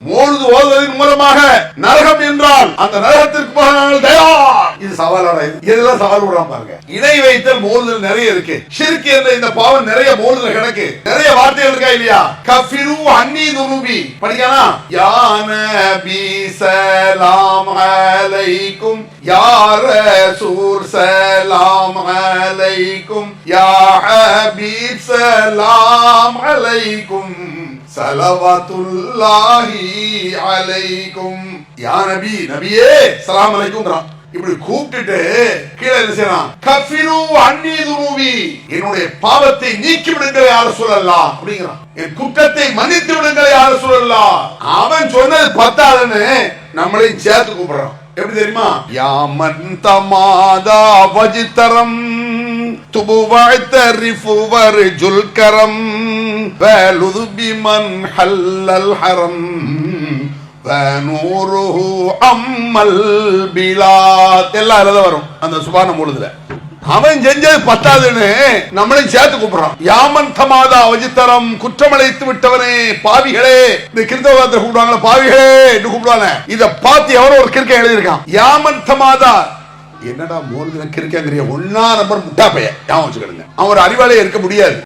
மோழுது ஓதுவதன் மூலமாக நரகம் என்றால் அந்த நரகத்திற்கு போக நாங்கள் தயார். இது சவாலான இதெல்லாம் சவால் விடாம பாருங்க. இணை வைத்தல் மோழுதல் நிறைய இருக்கு. ஷிர்க் என்ற இந்த பாவம் நிறைய மோழுதல் கிடக்கு. நிறைய வார்த்தைகள் இருக்கா இல்லையா? கஃபிரு அன்னி துனுபி படிக்கலாம். யா நபி ஸலாம் அலைக்கும், யா ரசூல் ஸலாம் அலைக்கும், யா ஹபீப் ஸலாம் அலைக்கும், ஸலவாத்துல்லாஹி அலைக்கும். யா நபி, நபியே ஸலாம் அலைக்கும். இப்படி கூப்பிட்டுட்டு கீழே என்ன செய்யலாம்? கஃபிரு அன்னி துனுபி, என்னுடைய பாவத்தை நீக்கி விடுங்கள் யா ரசூலல்லாஹ் அப்படிங்கறான். என் குற்றத்தை மன்னித்து விடுங்கள் யா ரசூலல்லாஹ். அவன் சொன்னது பத்தாதுன்னு நம்மளையும் சேர்த்து கூப்பிடுறான். எப்படி தெரியுமா? யா மன் தமாதா வஜ்தரம் துபுவஅத்தரிஃபு வர்ஜுல் கரம் வலுது பிமன் ஹல்லல் ஹரம் வனூருஹு அம்மல் பிலாத். எல்லாம் அதுல வரும் அந்த சுபான மூலத்துல. அவன் செஞ்சது பத்தாதுன்னு நம்மளையும் சேர்த்து கூப்பிடுறான். யாமன் தமாதா வஜ்தரம், குற்றமழைத்து விட்டவனே, பாவிகளே. இந்த கிறிஸ்தவத்தை கூப்பிடுவாங்களா பாவிகளே என்று கூப்பிடுவாங்க. இத பார்த்து எவரோ ஒரு கிறுக்க எழுதியிருக்கான். யாமன் தமாதா. என்னடா மோல்ல கிறுக்கங்கறிய ஒன்னா நம்பர் முட்டா பையன் ஞாபகம் வச்சுக்கிடுங்க. அவன் ஒரு அறிவாளியா இருக்க முடியாது.